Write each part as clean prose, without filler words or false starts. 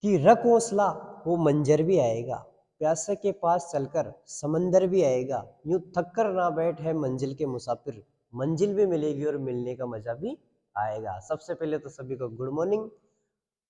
कि रख हौसला वो मंजर भी आएगा, प्यासे के पास चलकर समंदर भी आएगा, यूं थक कर ना बैठ है मंजिल के मुसाफिर, मंजिल भी मिलेगी और मिलने का मजा भी आएगा। सबसे पहले तो सभी को गुड मॉर्निंग।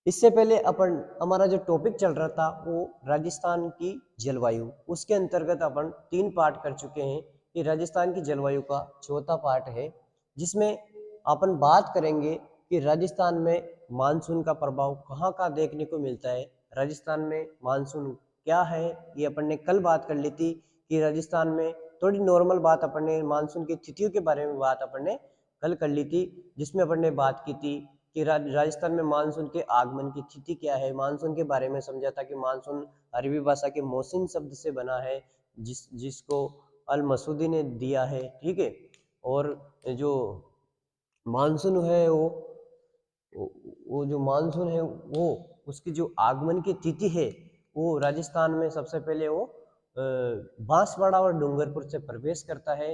इससे पहले अपन हमारा जो टॉपिक चल रहा था वो राजस्थान की जलवायु, उसके अंतर्गत अपन 3 पार्ट कर चुके हैं। कि राजस्थान की जलवायु का चौथा पार्ट है, जिसमें अपन बात करेंगे कि राजस्थान में मानसून का प्रभाव कहाँ कहाँ देखने को मिलता है। राजस्थान में मानसून क्या है ये अपन ने कल बात कर ली थी। कि राजस्थान में थोड़ी नॉर्मल बात अपन ने मानसून की तिथियों के बारे में बात अपन ने कल कर ली थी, जिसमें अपन ने बात की थी कि राजस्थान में मानसून के आगमन की तिथि क्या है। मानसून के बारे में समझा था कि मानसून अरबी भाषा के मौसिन शब्द से बना है, जिसको अल मसूदी ने दिया है, ठीक है। और जो मानसून है वो जो मानसून है वो उसकी जो आगमन की तिथि है वो राजस्थान में सबसे पहले वो बांसवाड़ा और डूंगरपुर से प्रवेश करता है।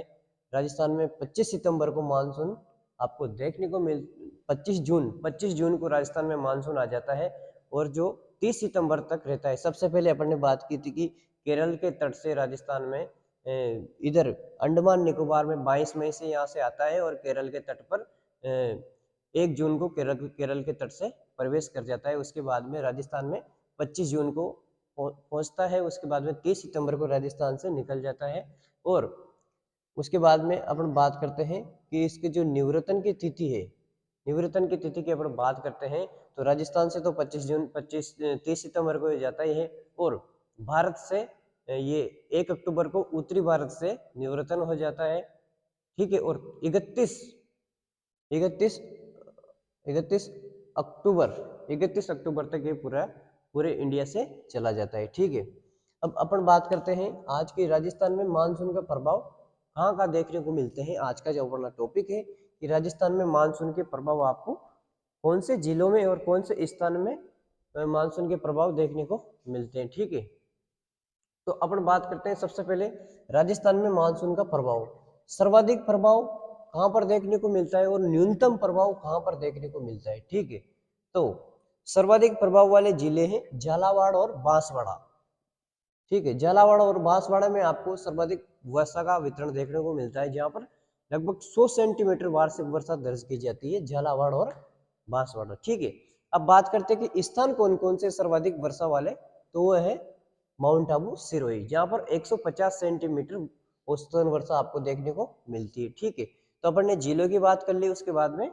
राजस्थान में 25 सितंबर को मानसून आपको देखने को 25 जून को राजस्थान में मानसून आ जाता है, और जो 30 सितंबर तक रहता है। सबसे पहले अपन ने बात की थी कि केरल के तट से राजस्थान में इधर अंडमान निकोबार में 22 मई से यहाँ से आता है, और केरल के तट पर 1 जून को केरल के तट से प्रवेश कर जाता है। उसके बाद में राजस्थान में 25 जून को पहुंचता है। उसके बाद में 30 सितंबर को राजस्थान से निकल जाता है। और उसके बाद में अपन बात करते हैं कि इसके जो निवृत्तन की तिथि है, निवृत्तन की तिथि की अपन बात करते हैं तो राजस्थान से तो 30 सितंबर को जाता ही है, और भारत से ये 1 अक्टूबर को उत्तरी भारत से निवृत्तन हो जाता है, ठीक है। और 31 31 अक्टूबर 31 अक्टूबर तक ये पूरे इंडिया से चला जाता है, ठीक है। अब अपन बात करते हैं आज के राजस्थान में मानसून का प्रभाव कहाँ कहाँ देखने को मिलते हैं। आज का जो अपना टॉपिक है कि राजस्थान में मानसून के प्रभाव आपको कौन से जिलों में और कौन से स्थान में मानसून के प्रभाव देखने को मिलते हैं, ठीक है। तो अपन बात करते हैं सबसे पहले राजस्थान में मानसून का प्रभाव। सर्वाधिक प्रभाव कहाँ पर देखने को मिलता है और न्यूनतम प्रभाव कहाँ पर देखने को मिलता है, ठीक है। तो सर्वाधिक प्रभाव वाले जिले हैं झालावाड़ और बांसवाड़ा, ठीक है। झालावाड़ और बांसवाड़ा में आपको सर्वाधिक वर्षा का वितरण देखने को मिलता है, जहां पर लगभग 100 सेंटीमीटर वार्षिक वर्षा दर्ज की जाती है झालावाड़ और बांसवाड़ा, ठीक है। अब बात करते हैं कि स्थान कौन कौन से सर्वाधिक वर्षा वाले, तो वो है माउंट आबू सिरोही, जहां पर 150 सेंटीमीटर औसतन वर्षा आपको देखने को मिलती है, ठीक है। तो अपन ने जिलों की बात कर ली, उसके बाद में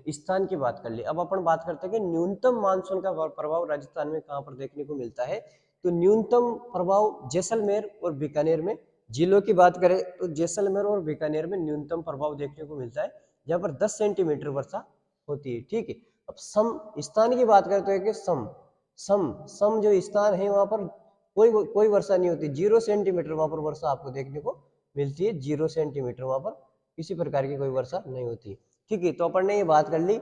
स्थान की बात कर ली। अब अपन बात करते हैं कि न्यूनतम मानसून का प्रभाव राजस्थान में कहां पर देखने को मिलता है। तो न्यूनतम प्रभाव जैसलमेर और बीकानेर में, जिलों की बात करें तो जैसलमेर और बीकानेर में न्यूनतम प्रभाव देखने को मिलता है, जहां पर 10 सेंटीमीटर वर्षा होती है, ठीक है। अब सम स्थान की बात करते हैं कि सम सम सम जो स्थान है वहां पर कोई वर्षा नहीं होती, 0 सेंटीमीटर वहां पर वर्षा आपको देखने को मिलती है, 0 सेंटीमीटर वहां पर किसी प्रकार की कोई वर्षा नहीं होती, ठीक है। तो अपन ने ये बात कर ली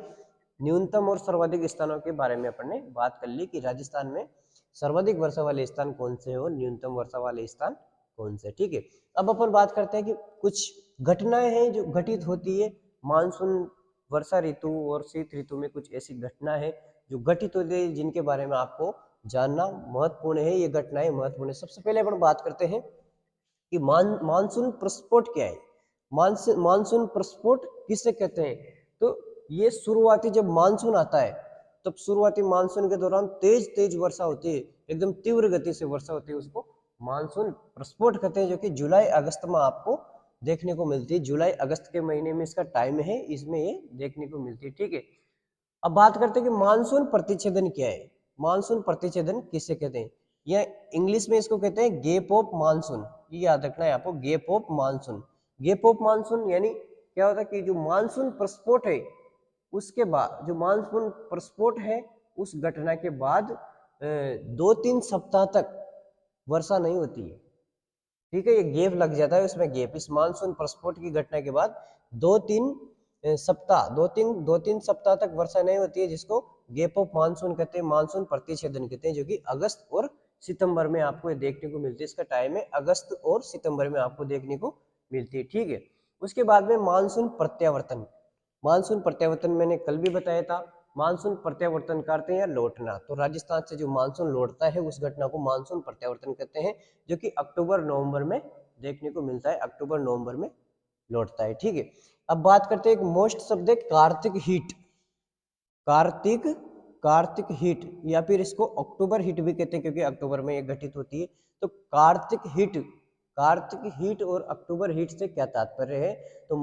न्यूनतम और सर्वाधिक स्थानों के बारे में, अपन ने बात कर ली कि राजस्थान में सर्वाधिक वर्षा वाले स्थान कौन से हैं और न्यूनतम वर्षा वाले स्थान कौन से, ठीक है। अब अपन बात करते हैं कि कुछ घटनाएं हैं जो घटित होती है मानसून वर्षा ऋतु और शीत ऋतु में। कुछ ऐसी घटना है जो घटित होती है जिनके बारे में आपको जानना महत्वपूर्ण है। ये घटनाएं महत्वपूर्ण है। सबसे पहले अपन बात करते हैं कि मानसून प्रस्फोट क्या है। मानसून प्रस्फोट किसे कहते हैं, तो ये शुरुआती जब मानसून आता है तब शुरुआती मानसून के दौरान तेज तेज वर्षा होती है, एकदम तीव्र गति से वर्षा होती है, उसको मानसून प्रस्फोट कहते हैं, जो कि जुलाई अगस्त में आपको देखने को मिलती है। जुलाई अगस्त के महीने में इसका टाइम है, इसमें ये देखने को मिलती है, ठीक है। अब बात करते हैं कि मानसून प्रतिच्छेदन क्या है। मानसून प्रतिच्छेदन किसे कहते हैं, या इंग्लिश में इसको कहते हैं गैप ऑफ मानसून। ये याद रखना है आपको, gap of monsoon. Gap of monsoon यानी क्या होता है कि जो मानसून प्रस्फोट है उसके बाद, जो मानसून प्रस्फोट है उस घटना के बाद 2-3 सप्ताह तक वर्षा नहीं होती है, ठीक है। ये गैप लग जाता है उसमें, गैप इस मानसून प्रस्फोट की घटना के बाद 2-3 सप्ताह तक वर्षा नहीं होती है, जिसको गैप ऑफ मानसून कहते हैं, मानसून प्रतिच्छेदन कहते हैं, जो कि अगस्त और सितंबर में आपको ये देखने को मिलती है। इसका टाइम है अगस्त और सितंबर में आपको देखने को मिलती है, ठीक है। उसके बाद में मानसून प्रत्यावर्तन। मानसून प्रत्यावर्तन मैंने कल भी बताया था मानसून प्रत्यावर्तन करते हैं या लौटना, तो राजस्थान से जो मानसून लौटता है उस घटना को मानसून प्रत्यावर्तन कहते हैं, जो कि अक्टूबर नवंबर में देखने को मिलता है, अक्टूबर नवंबर में लौटता है। ठीक है, अब बात करते हैं एक मोस्ट शब्द है कार्तिक हीट। कार्तिक कार्तिक हीट या फिर इसको अक्टूबर हीट भी कहते हैं क्योंकि अक्टूबर में ये घटित होती है। तो कार्तिक हीट और अक्टूबर हीट से क्या तात्पर्य है, तो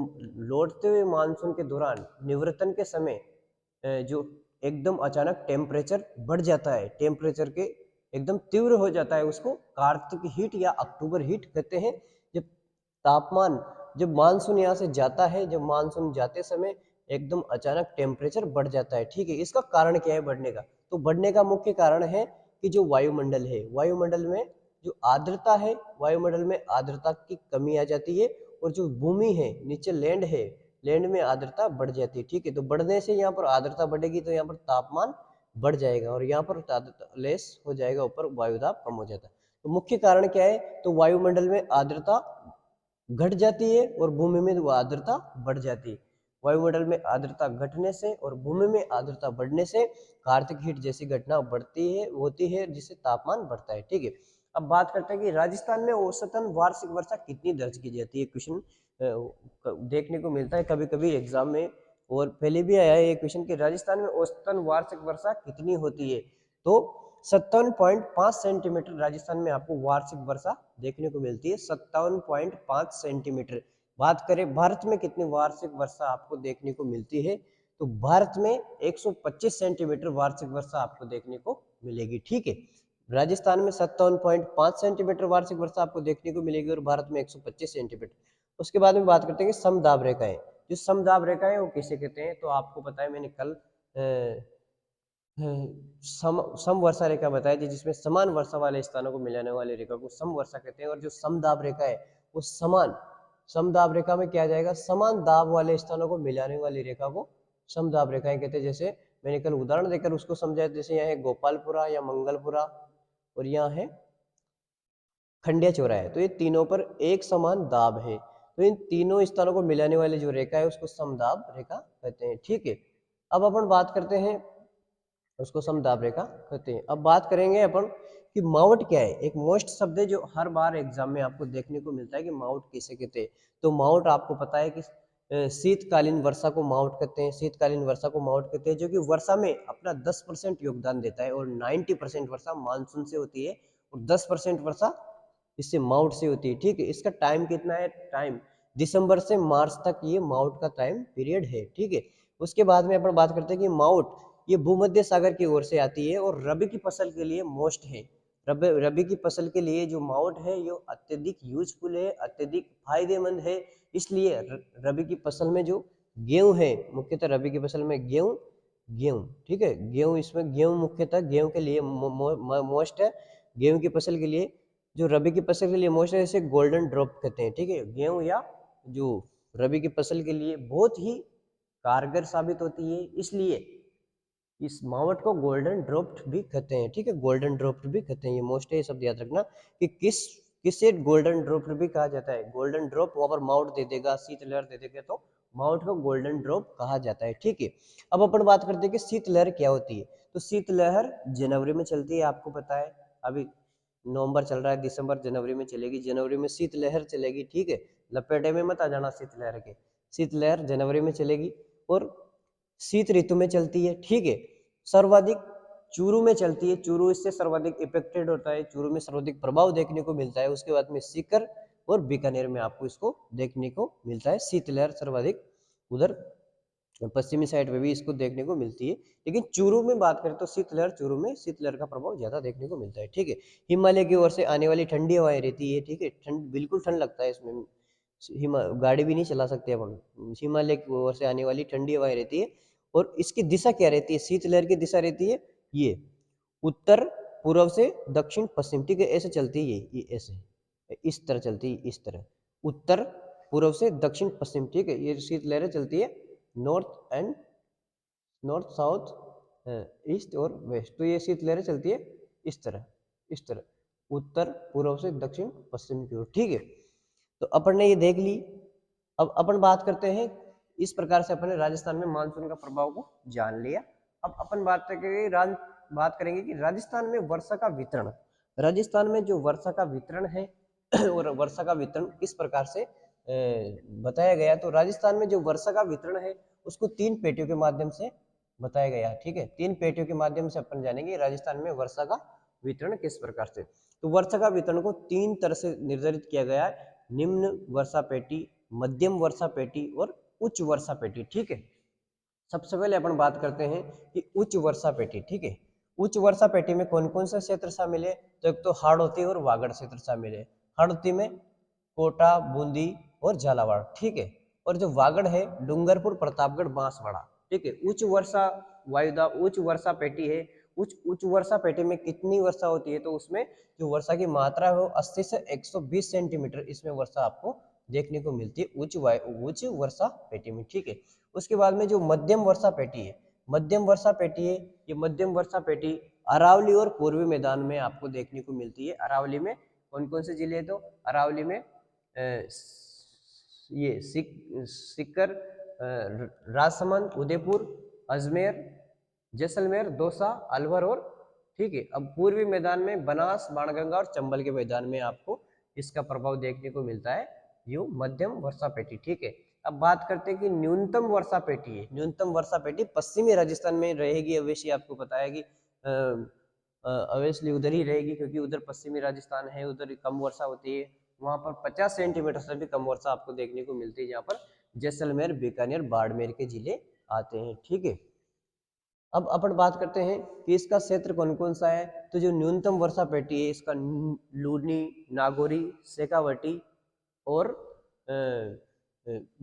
लौटते हुए मानसून के दौरान निवर्तन के समय जो एकदम अचानक टेम्परेचर बढ़ जाता है, टेम्परेचर के एकदम तीव्र हो जाता है, उसको कार्तिक हीट या अक्टूबर हीट कहते हैं। जब तापमान, जब मानसून यहाँ से जाता है, जब मानसून जाते समय एकदम अचानक टेम्परेचर बढ़ जाता है। ठीक है, इसका कारण क्या है बढ़ने का, तो बढ़ने का मुख्य कारण है कि जो वायुमंडल है, वायुमंडल में जो आर्द्रता है, वायुमंडल में आर्द्रता की कमी आ जाती है, और जो भूमि है, नीचे लैंड है, लैंड में आर्द्रता बढ़ जाती है। ठीक है, तो बढ़ने से यहाँ पर आर्द्रता बढ़ेगी तो यहाँ पर तापमान बढ़ जाएगा और यहाँ पर लेस हो जाएगा, ऊपर वायुदाब कम हो जाता है। तो मुख्य कारण क्या है, तो वायुमंडल में आर्द्रता घट जाती है और भूमि में वो आर्द्रता बढ़ जाती है। वायुमंडल में आर्द्रता घटने से और भूमि में आर्द्रता बढ़ने से कार्तिक हीट जैसी घटना बढ़ती है, होती है, जिससे तापमान बढ़ता है। ठीक है, अब बात करते हैं कि राजस्थान में औसतन वार्षिक वर्षा कितनी दर्ज की जाती है। क्वेश्चन देखने को मिलता है कभी कभी एग्जाम में, और पहले भी आया है ये क्वेश्चन कि राजस्थान में औसतन वार्षिक वर्षा कितनी होती है, तो 57.5 सेंटीमीटर राजस्थान में आपको वार्षिक वर्षा देखने को मिलती है, 57.5 सेंटीमीटर। बात करें भारत में कितनी वार्षिक वर्षा आपको देखने को मिलती है, तो भारत में 125 सेंटीमीटर वार्षिक वर्षा आपको देखने को मिलेगी। ठीक है, राजस्थान में 57.5 सेंटीमीटर वार्षिक वर्षा आपको देखने को मिलेगी और भारत में 125 सेंटीमीटर। उसके बाद में बात करते हैं कि समदाब रेखाएं। जो समदाब रेखाएं वो किसे कहते हैं, तो आपको पता है मैंने कल सम वर्षा रेखा बताई थी, जिसमें समान वर्षा वाले स्थानों को मिलाने वाली रेखा को सम वर्षा कहते हैं। और जो समदाब रेखा है वो समदाब रेखा में क्या जाएगा, समान दाब वाले स्थानों को मिलाने वाली रेखा को समदाब रेखाएं कहते हैं। जैसे मैंने कल उदाहरण देकर उसको समझाया, जैसे यहाँ है गोपालपुरा या मंगलपुरा और यहाँ है खंडिया चौराहा है, तो ये तीनों पर एक समान दाब है, तो इन तीनों स्थानों को मिलाने वाली जो रेखा है उसको समदाब रेखा कहते हैं। ठीक है, अब अपन बात करते हैं, उसको समदाब रेखा कहते हैं। अब बात करेंगे अपन कि माउट क्या है। एक मोस्ट शब्द है जो हर बार एग्जाम में आपको देखने को मिलता है कि माउट किसे कहते हैं, तो माउट आपको पता है कि शीतकालीन वर्षा को माउट कहते हैं, शीतकालीन वर्षा को माउट कहते हैं, जो कि वर्षा में अपना 10% योगदान देता है और 90% वर्षा मानसून से होती है और 10% वर्षा इससे माउट से होती है। ठीक है, इसका टाइम कितना है, टाइम दिसंबर से मार्च तक ये माउट का टाइम पीरियड है। ठीक है, उसके बाद में अपन बात करते हैं कि माउट ये भूमध्य सागर की ओर से आती है और रबी की फसल के लिए मोस्ट है। रबी की फसल के लिए जो माउट है ये अत्यधिक यूजफुल है, अत्यधिक फायदेमंद है। इसलिए रबी की फसल में जो गेहूं है, मुख्यतः रबी की फसल में गेहूं गेहूं ठीक है, गेहूं, इसमें गेहूं मुख्यतः गेहूं के लिए मोस्ट है। गेहूं की फसल के लिए जो रबी की फसल के लिए मोस्ट है, इसे गोल्डन ड्रॉप कहते हैं। ठीक है, गेहूं या जो रबी की फसल के लिए बहुत ही कारगर साबित होती है, इसलिए इस मावट को गोल्डन ड्रॉप्ड भी कहते हैं। ठीक है, गोल्डन ड्रॉप्ड भी कहते हैं, ये मोस्ट है, ये शब्द याद रखना कि किसे गोल्डन ड्रॉप्ड भी कहा जाता है। गोल्डन ड्रॉप वहां पर माउट दे देगा, शीतलहर दे देगा, तो माउट को गोल्डन ड्रॉप कहा जाता है। ठीक है, अब अपन बात करते हैं कि शीतलहर क्या होती है, तो शीतलहर जनवरी में चलती है, आपको पता है। अभी नवंबर चल रहा है, दिसंबर जनवरी में चलेगी, जनवरी में शीतलहर चलेगी। ठीक है, लपेटे में मत आ जाना शीतलहर के, शीतलहर जनवरी में चलेगी और शीत ऋतु में चलती है। ठीक है, सर्वाधिक चूरू में चलती है, चूरू इससे सर्वाधिक इफेक्टेड होता है, चूरू में सर्वाधिक प्रभाव देखने को मिलता है। उसके बाद में सीकर और बीकानेर में आपको इसको देखने को मिलता है, शीतलहर सर्वाधिक उधर पश्चिमी साइड पे भी इसको देखने को मिलती है। लेकिन चूरू में बात करें तो शीतलहर, चूरू में शीतलहर का प्रभाव ज्यादा देखने को मिलता है। ठीक है, हिमालय की ओर से आने वाली ठंडी हवाएं रहती है। ठीक है, ठंड बिल्कुल ठंड लगता है इसमें, गाड़ी भी नहीं चला सकते अपन, हिमालय की ओर से आने वाली ठंडी हवाएं रहती है। और इसकी दिशा क्या रहती है, शीतलहर की दिशा रहती है ये उत्तर पूर्व से दक्षिण पश्चिम। ठीक है, ऐसे चलती है, ये ऐसे इस तरह चलती है, इस तरह उत्तर पूर्व से दक्षिण पश्चिम। ठीक है, ये शीतलहरें चलती है नॉर्थ साउथ ईस्ट और वेस्ट, तो ये शीतलहरें चलती है इस तरह, इस तरह उत्तर पूर्व से दक्षिण पश्चिम की ओर। ठीक है, तो अपन ने ये देख ली। अब अपन बात करते हैं, इस प्रकार से अपन ने राजस्थान में मानसून का प्रभाव को जान लिया। अब अपन बात करेंगे कि राजस्थान में वर्षा का वितरण। राजस्थान में जो वर्षा का वितरण है और वर्षा का वितरण किस प्रकार से बताया गया, तो राजस्थान में जो वर्षा का वितरण है उसको 3 पेटियों के माध्यम से बताया गया है। ठीक है, 3 पेटियों के माध्यम से अपन जानेंगे राजस्थान में वर्षा का वितरण किस प्रकार से। तो वर्षा का वितरण को 3 तरह से निर्धारित किया गया है: निम्न वर्षा पेटी, मध्यम वर्षा पेटी और उच्च वर्षा पेटी। ठीक है, सबसे पहले अपन बात करते हैं कि उच्च वर्षा पेटी। ठीक है, उच्च वर्षा पेटी में कौन कौन से क्षेत्र शामिल है, तो एक तो हाड़ौती और वागड़ क्षेत्र शामिल है। हाड़ौती में कोटा, बूंदी और झालावाड़। ठीक है, और जो वागड़ है डूंगरपुर, प्रतापगढ़, बांसवाड़ा। ठीक है, उच्च वर्षा वायुदा उच्च वर्षा पेटी है। उच्च वर्षा पेटी में कितनी वर्षा होती है, तो उसमें जो वर्षा की मात्रा है वो 80 से 120 सेंटीमीटर इसमें वर्षा आपको देखने को मिलती है उच्च वर्षा पेटी में। ठीक है, उसके बाद में जो मध्यम वर्षा पेटी है, मध्यम वर्षा पेटी है, ये मध्यम वर्षा पेटी अरावली और पूर्वी मैदान में आपको देखने को मिलती है। अरावली में कौन कौन से जिले हैं, तो अरावली में ये सीकर, राजसमंद, उदयपुर, अजमेर, जैसलमेर, दौसा, अलवर और, ठीक है, अब पूर्वी मैदान में बनास, बाणगंगा और चंबल के मैदान में आपको इसका प्रभाव देखने को मिलता है, यो मध्यम वर्षा पेटी। ठीक है, अब बात करते हैं कि न्यूनतम वर्षा पेटी है। न्यूनतम वर्षा पेटी पश्चिमी राजस्थान में रहेगी, अवश्य आपको पता है कि अवश्य उधर ही रहेगी, क्योंकि उधर पश्चिमी राजस्थान है, उधर कम वर्षा होती है। वहां पर 50 सेंटीमीटर से भी कम वर्षा आपको देखने को मिलती है, जहाँ पर जैसलमेर, बीकानेर, बाड़मेर के जिले आते हैं। ठीक है, अब अपन बात करते हैं कि इसका क्षेत्र कौन कौन सा है। तो जो न्यूनतम वर्षा पेटी है इसका लूनी, नागौरी, शेखावटी और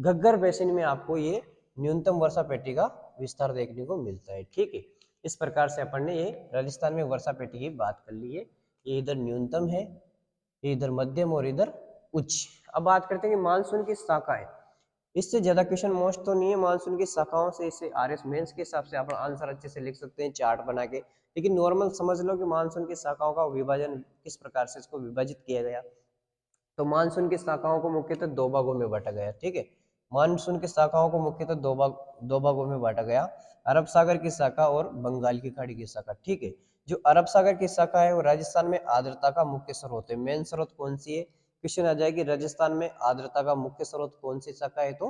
घग्गर बेसिन में आपको ये न्यूनतम वर्षा पेटी का विस्तार देखने को मिलता है। ठीक है, इस प्रकार से अपन ने ये राजस्थान में वर्षा पेटी की बात कर ली है। ये इधर न्यूनतम है, ये इधर मध्यम और इधर उच्च। अब बात करते हैं कि मानसून की शाखाएं। इससे ज्यादा क्वेश्चन मोस्ट तो नहीं है, मानसून की शाखाओं से इसे आरएस मेंस के हिसाब से आप आंसर अच्छे से लिख सकते हैं चार्ट बना के, लेकिन नॉर्मल समझ लो कि मानसून की शाखाओं का विभाजन किस प्रकार से इसको विभाजित किया गया। तो मानसून की शाखाओं को मुख्यतः 2 भागों में बांटा गया। ठीक है, मानसून की शाखाओं को मुख्यतः दो भागों में बांटा गया: अरब सागर की शाखा और बंगाल की खाड़ी की शाखा। ठीक है, जो अरब सागर की शाखा है वो राजस्थान में आर्द्रता का मुख्य स्रोत है। मेन स्रोत कौन सी है, क्वेश्चन आ जाएगी राजस्थान में आर्द्रता का मुख्य स्रोत कौन सी शाखा है, तो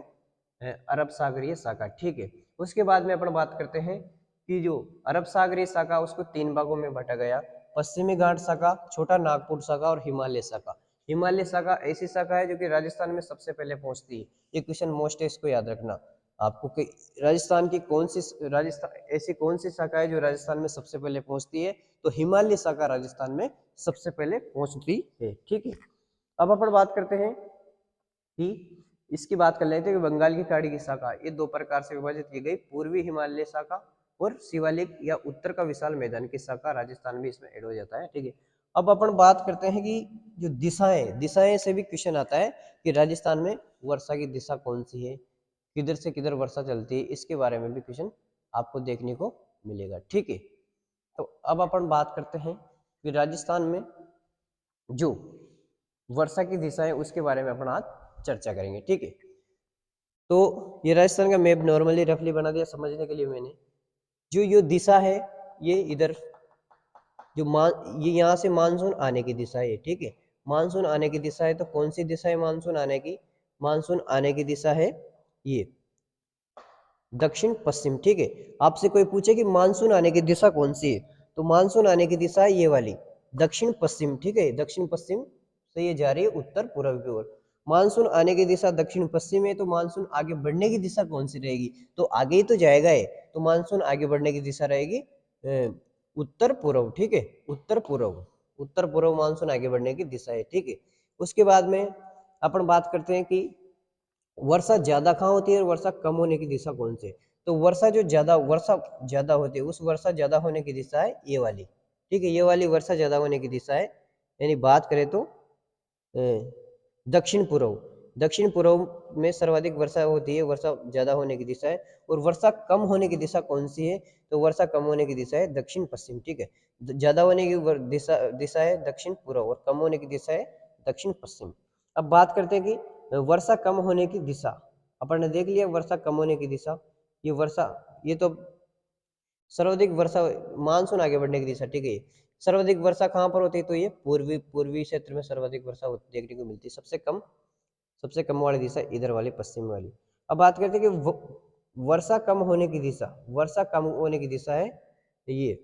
अरब सागरीय शाखा। ठीक है, उसके बाद में अपन बात करते हैं कि जो अरब सागरीय शाखा उसको 3 भागों में बांटा गया: पश्चिमी घाट शाखा, छोटा नागपुर शाखा और हिमालय शाखा। हिमालय शाखा ऐसी शाखा है जो कि राजस्थान में सबसे पहले पहुंचती है। ये क्वेश्चन मोस्ट है, इसको याद रखना आपको कि राजस्थान की राजस्थान ऐसी कौन सी शाखा है जो राजस्थान में सबसे पहले पहुंचती है, तो हिमालय शाखा राजस्थान में सबसे पहले पहुंचती है। ठीक है, अब अपन बात करते हैं कि इसकी बात कर लेते हैं कि बंगाल की खाड़ी की शाखा ये 2 प्रकार से विभाजित की गई: पूर्वी हिमालय शाखा और शिवालिक या उत्तर का विशाल मैदान की शाखा। राजस्थान भी इसमें ऐड हो जाता है। ठीक है, अब अपन बात करते हैं कि जो दिशाएं से भी क्वेश्चन आता है कि राजस्थान में वर्षा की दिशा कौन सी है, किधर से किधर वर्षा चलती है, इसके बारे में भी क्वेश्चन आपको देखने को मिलेगा। ठीक है, तो अब अपन बात करते हैं कि राजस्थान में जो वर्षा की दिशा है उसके बारे में अपन आज चर्चा करेंगे। ठीक है, तो ये राजस्थान का मैप नॉर्मली रफली बना दिया समझने के लिए मैंने। जो दिशा है ये इधर ये यहाँ से मानसून आने की दिशा है। ठीक है, मानसून आने की दिशा है, तो कौन सी दिशा है मानसून आने की, मानसून आने की दिशा है ये दक्षिण पश्चिम। ठीक है, आपसे कोई पूछे कि मानसून आने की दिशा कौन सी है, तो मानसून आने की दिशा है ये वाली दक्षिण पश्चिम। ठीक है, दक्षिण पश्चिम से ये जा रही है उत्तर पूर्व की ओर। मानसून आने की दिशा दक्षिण पश्चिम है, तो मानसून आगे बढ़ने की दिशा कौन सी रहेगी, तो आगे ही तो जाएगा है, तो मानसून आगे बढ़ने की दिशा रहेगी उत्तर पूर्व। ठीक है, उत्तर पूर्व मानसून आगे बढ़ने की दिशा है। ठीक है, उसके बाद में अपन बात करते हैं कि वर्षा ज्यादा कहाँ होती है और वर्षा कम होने की दिशा कौन सी है। तो वर्षा ज्यादा होती है, उस वर्षा ज्यादा होने की दिशा है ये वाली। ठीक है, ये वाली वर्षा ज्यादा होने की दिशा है, यानी बात करें तो दक्षिण पूर्व में सर्वाधिक वर्षा होती है, वर्षा ज्यादा होने की दिशा है। और वर्षा कम होने की दिशा कौन सी है, तो वर्षा कम होने की दिशा है दक्षिण पश्चिम। ठीक है, ज्यादा होने की दिशा है दक्षिण पूर्व और कम होने की दिशा है दक्षिण पश्चिम। अब बात करते हैं कि वर्षा कम होने की दिशा अपन ने देख लिया। वर्षा कम होने की दिशा, ये तो सर्वाधिक वर्षा, मानसून आगे बढ़ने की दिशा, ठीक है। सर्वाधिक वर्षा कहाँ पर होती है, तो ये पूर्वी पूर्वी क्षेत्र में सर्वाधिक वर्षा देखने को मिलती है। सबसे कम वाली दिशा इधर वाली, पश्चिम वाली। अब बात करते हैं कि वर्षा कम होने की दिशा, वर्षा कम होने की दिशा है ये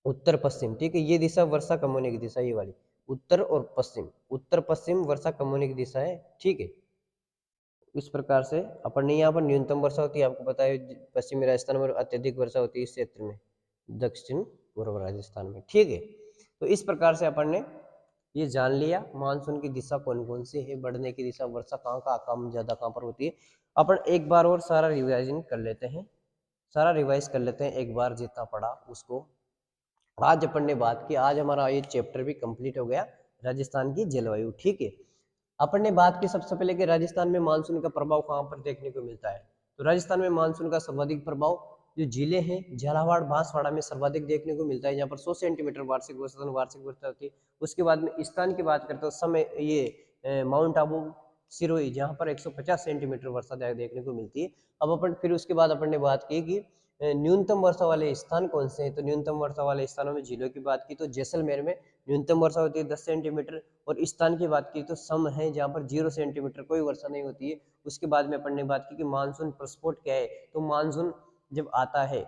उत्तर पश्चिम, ठीक है। ये दिशा वर्षा कम होने की दिशा, ये वाली उत्तर और पश्चिम, उत्तर पश्चिम वर्षा कम होने की दिशा है, ठीक है। इस प्रकार से अपन ने यहाँ पर न्यूनतम वर्षा होती है, आपको पता है पश्चिमी राजस्थान में अत्यधिक वर्षा होती है इस क्षेत्र में, दक्षिण पूर्व राजस्थान में, ठीक है। तो इस प्रकार से अपन ने ये जान लिया मानसून की दिशा कौन कौन सी है, बढ़ने की दिशा, वर्षा कहाँ कहाँ कम ज्यादा कहाँ पर होती है। अपन एक बार और सारा रिवाइजन कर लेते हैं, सारा रिवाइज कर लेते हैं एक बार, जितना पढ़ा उसको। आज अपन ने बात की, आज हमारा ये चैप्टर भी कंप्लीट हो गया, राजस्थान की जलवायु, ठीक है। अपन ने बात की सबसे पहले कि राजस्थान में मानसून का प्रभाव कहाँ पर देखने को मिलता है। तो राजस्थान में मानसून का सर्वाधिक प्रभाव जो जिले हैं झालावाड़ बांसवाड़ा में सर्वाधिक देखने को मिलता है, जहाँ पर 100 सेंटीमीटर वार्षिक वर्षा होती है। उसके बाद में स्थान की बात करते हैं, समय ये माउंट आबू सिरोही, जहाँ पर 150 सेंटीमीटर वर्षा देखने को मिलती है। अब अपन फिर उसके बाद अपन ने बात की कि न्यूनतम वर्षा वाले स्थान कौन से हैं। तो न्यूनतम वर्षा वाले स्थानों में जिलों की बात की तो जैसलमेर में न्यूनतम वर्षा होती है 10 सेंटीमीटर, और स्थान की बात की तो सम है, जहाँ पर 0 सेंटीमीटर कोई वर्षा नहीं होती है। उसके बाद में अपन ने बात की कि मानसून प्रस्फोट क्या है। तो मानसून जब आता है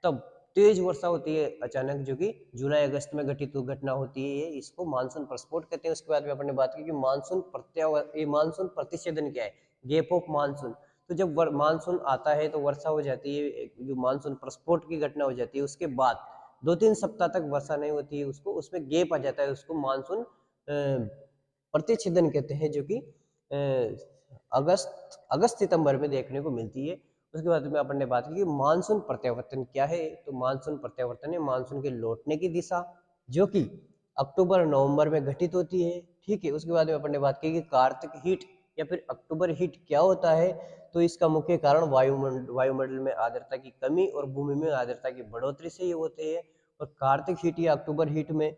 तब तेज वर्षा होती है अचानक, जो कि जुलाई अगस्त में घटित घटना होती है, इसको मानसून प्रस्फोट कहते हैं। उसके बाद में अपन ने बात की कि मानसून प्रतिच्छेदन क्या है, गैप ऑफ मानसून। तो जब मानसून आता है तो वर्षा हो जाती है, जो मानसून प्रस्फोट की घटना हो जाती है, उसके बाद 2-3 सप्ताह तक वर्षा नहीं होती है, उसको उसमें गैप आ जाता है, उसको मानसून प्रतिच्छेदन कहते हैं, जो कि अगस्त सितंबर में देखने को मिलती है। उसके बाद में अपन ने बात की कि मानसून प्रत्यावर्तन क्या है। तो मानसून प्रत्यावर्तन है मानसून के लौटने की दिशा, जो कि अक्टूबर नवंबर में घटित होती है, ठीक है। उसके बाद में अपन ने बात की कि कार्तिक हीट या फिर अक्टूबर हीट क्या होता है। तो इसका मुख्य कारण वायुमंडल में आर्द्रता की कमी और भूमि में आर्द्रता की बढ़ोतरी से ये होते हैं। और कार्तिक हीट या अक्टूबर हीट में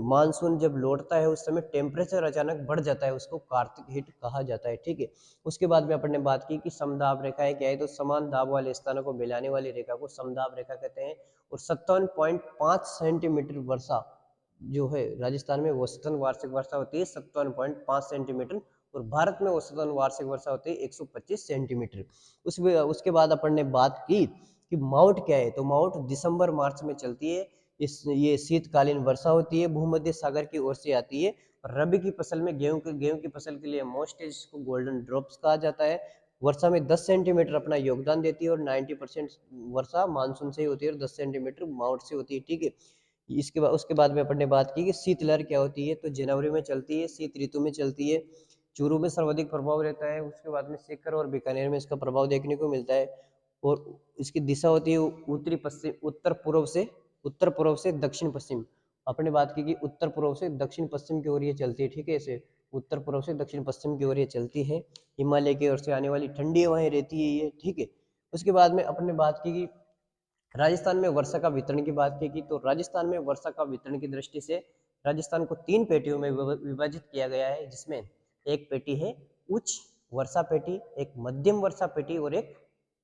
मानसून जब लौटता है उस समय टेम्परेचर अचानक बढ़ जाता है, उसको कार्तिक हीट कहा जाता है, ठीक है। उसके बाद में अपन ने बात की कि समदाब रेखाएं क्या है। तो समान दाब वाले स्थानों को मिलाने वाली रेखा को समदाब रेखा कहते हैं। और 57.5 सेंटीमीटर वर्षा जो है राजस्थान में औसतन वार्षिक वर्षा होती है 57.5 सेंटीमीटर, और भारत में औसतन वार्षिक वर्षा होती है 125 सेंटीमीटर। उसके बाद अपन ने बात की कि माउंट क्या है। तो माउंट दिसंबर मार्च में चलती है, ये शीतकालीन वर्षा होती है, भूमध्य सागर की ओर से आती है। रबी की फसल में गेहूं की फसल के लिए मोस्ट इसको गोल्डन ड्रॉप्स कहा जाता है। वर्षा में 10 सेंटीमीटर अपना योगदान देती है, और 90% वर्षा मानसून से ही होती है, और 10 सेंटीमीटर माउंट से होती है, ठीक है। उसके बाद में अपन ने बात की कि शीतलहर क्या होती है। तो जनवरी में चलती है, शीत ऋतु में चलती है, चूरू में सर्वाधिक प्रभाव रहता है। उसके बाद में सीकर और बीकानेर में इसका प्रभाव देखने को मिलता है। और इसकी दिशा होती है उत्तरी पश्चिम, उत्तर पूर्व से दक्षिण पश्चिम। अपने बात की कि उत्तर पूर्व से दक्षिण पश्चिम की ओर ये चलती है, ठीक है। ऐसे उत्तर पूर्व से दक्षिण पश्चिम की ओर ये चलती है, हिमालय की ओर से आने वाली ठंडी हवाएं रहती है ये, ठीक है। उसके बाद में अपने बात की कि राजस्थान में वर्षा का वितरण की बात की तो राजस्थान में वर्षा का वितरण की दृष्टि से राजस्थान को 3 पेटियों में विभाजित किया गया है, जिसमें एक पेटी है उच्च वर्षा पेटी, एक मध्यम वर्षा पेटी और एक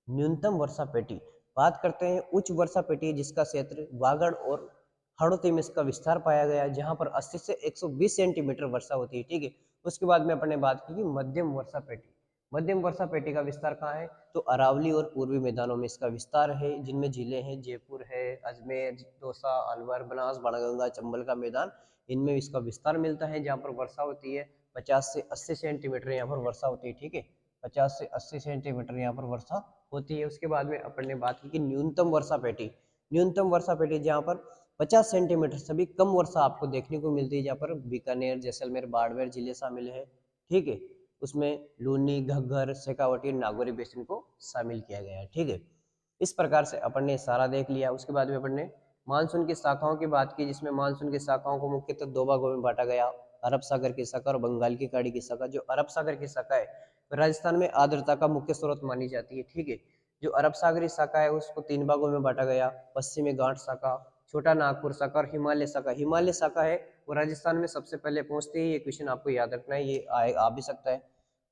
न्यूनतम वर्षा पेटी। बात करते हैं उच्च वर्षा पेटी, जिसका क्षेत्र वागड़ और हाड़ौती में इसका विस्तार पाया गया है, जहां पर 80 से 120 सेंटीमीटर वर्षा होती है, ठीक है। उसके बाद में अपने बात की मध्यम वर्षा पेटी। मध्यम वर्षा पेटी का विस्तार कहाँ है। तो अरावली और पूर्वी मैदानों में इसका विस्तार है, जिनमें जिले हैं जयपुर है, अजमेर, दौसा, अलवर, बनास, बाणगंगा, चंबल का मैदान, इनमें इसका विस्तार मिलता है, जहाँ पर वर्षा होती है 50 से 80 सेंटीमीटर यहाँ पर वर्षा होती है, ठीक है। 50 से 80 सेंटीमीटर यहाँ पर वर्षा होती है। उसके बाद में अपन ने बात की कि न्यूनतम वर्षा पेटी, न्यूनतम वर्षा पेटी जहाँ पर 50 सेंटीमीटर सभी कम वर्षा आपको देखने को मिलती है, जहाँ पर बीकानेर, जैसलमेर, बाड़मेर जिले शामिल है, ठीक है। उसमें लूनी, घग्गर, शेखावटी, नागौरी बेसिन को शामिल किया गया है, ठीक है। इस प्रकार से अपन ने सारा देख लिया। उसके बाद में अपन ने मानसून की शाखाओं की बात की, जिसमें मानसून की शाखाओं को मुख्यतः 2 भागों में बांटा गया, अरब सागर की शाखा और बंगाल की खाड़ी की शाखा। जो अरब सागर की शाखा है राजस्थान में आर्द्रता का मुख्य स्रोत मानी जाती है, ठीक है। जो अरब सागरी शाखा है उसको 3 भागों में बांटा गया, पश्चिमी घाट शाखा, छोटा नागपुर शाखा और हिमालय शाखा। हिमालय शाखा है वो राजस्थान में सबसे पहले पहुंचती है, ये क्वेश्चन आपको याद रखना है, ये आ भी सकता है।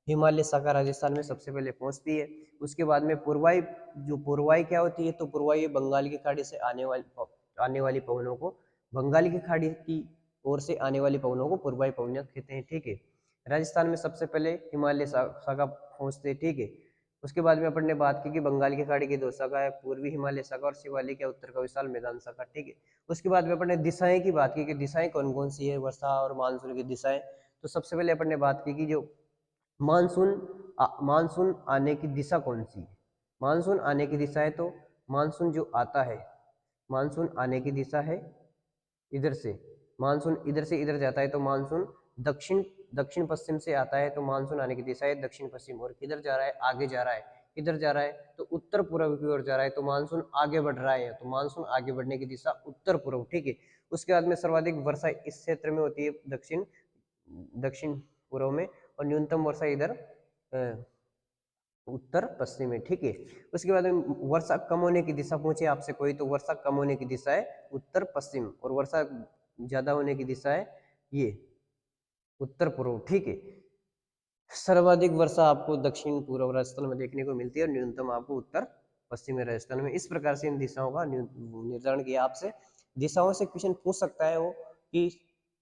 हिमालय शाखा राजस्थान में सबसे पहले पहुंचती है। उसके बाद में पूर्वाई, जो पूर्वाई क्या होती है, तो पूर्वाई बंगाल की खाड़ी से आने वाली पवनों को, बंगाल की खाड़ी की ओर से आने वाली पवनों को पूर्वाई पवन कहते हैं। ठीक है, राजस्थान में सबसे पहले हिमालय शाखा पहुंचते हैं। ठीक है, उसके बाद में अपन ने बात की कि बंगाल की खाड़ी की दो शाखा है, पूर्वी हिमालय शाखा और शिवालिक या उत्तर का विशाल मैदान शाखा। ठीक है, उसके बाद में अपन ने दिशाएं की बात की कि दिशाएं कौन कौन सी है, वर्षा और मानसून की दिशाएं। तो सबसे पहले अपन ने बात की कि जो मानसून आने की दिशा कौन सी है। मानसून आने की दिशा है, तो मानसून जो आता है, मानसून आने की दिशा है इधर से, मानसून इधर से इधर जाता है, तो मानसून दक्षिण दक्षिण पश्चिम से आता है, तो मानसून आने की दिशा है दक्षिण पश्चिम। और किधर जा रहा है, आगे जा रहा है, किधर जा रहा है, तो उत्तर पूर्व की ओर जा रहा है, तो मानसून आगे बढ़ रहा है, तो मानसून आगे बढ़ने की दिशा उत्तर पूर्व। ठीक है, उसके बाद में सर्वाधिक वर्षा इस क्षेत्र में होती है दक्षिण दक्षिण पूर्व में, और न्यूनतम वर्षा इधर उत्तर पश्चिम में। ठीक है, उसके बाद में वर्षा कम होने की दिशा पूछे आपसे कोई, तो वर्षा कम होने की दिशा है उत्तर पश्चिम, और वर्षा ज्यादा होने की दिशा है ये उत्तर पूर्व। ठीक है, सर्वाधिक वर्षा आपको दक्षिण पूर्व राजस्थान में देखने को मिलती है, और न्यूनतम आपको उत्तर पश्चिमी राजस्थान में। इस प्रकार से इन दिशाओं का निर्धारण किया। आपसे दिशाओं से क्वेश्चन पूछ सकता है वो कि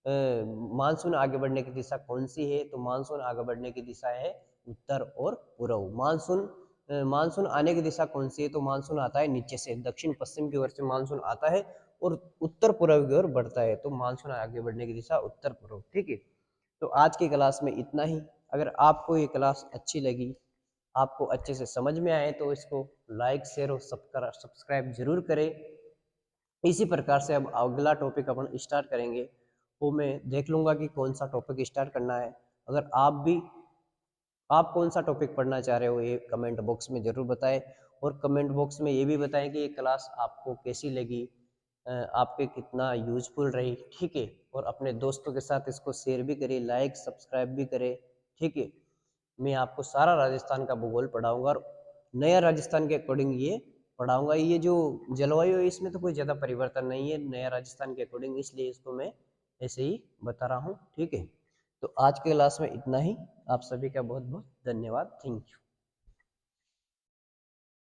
मानसून आगे बढ़ने की दिशा कौन सी है, तो मानसून आगे बढ़ने की दिशा है उत्तर और पूर्व। मानसून आने की दिशा कौन सी है, तो मानसून आता है नीचे से, दक्षिण पश्चिम की ओर से मानसून आता है और उत्तर पूर्व की ओर बढ़ता है, तो मानसून आगे बढ़ने की दिशा उत्तर पूर्व। ठीक है, तो आज की क्लास में इतना ही। अगर आपको ये क्लास अच्छी लगी, आपको अच्छे से समझ में आए, तो इसको लाइक शेयर और सब्सक्राइब जरूर करें। इसी प्रकार से अब अगला टॉपिक अपन स्टार्ट करेंगे, वो मैं देख लूंगा कि कौन सा टॉपिक स्टार्ट करना है। अगर आप कौन सा टॉपिक पढ़ना चाह रहे हो, ये कमेंट बॉक्स में जरूर बताएं, और कमेंट बॉक्स में ये भी बताएं कि ये क्लास आपको कैसी लगी, आपके कितना यूजफुल रही। ठीक है, और अपने दोस्तों के साथ इसको शेयर भी करें, लाइक सब्सक्राइब भी करें। ठीक है, मैं आपको सारा राजस्थान का भूगोल पढ़ाऊंगा, और नया राजस्थान के अकॉर्डिंग ये पढ़ाऊंगा। ये जो जलवायु है इसमें तो कोई ज़्यादा परिवर्तन नहीं है, नया राजस्थान के अकॉर्डिंग, इसलिए इसको मैं ऐसे ही बता रहा हूँ। ठीक है, तो आज के क्लास में इतना ही। आप सभी का बहुत बहुत धन्यवाद। Thank you.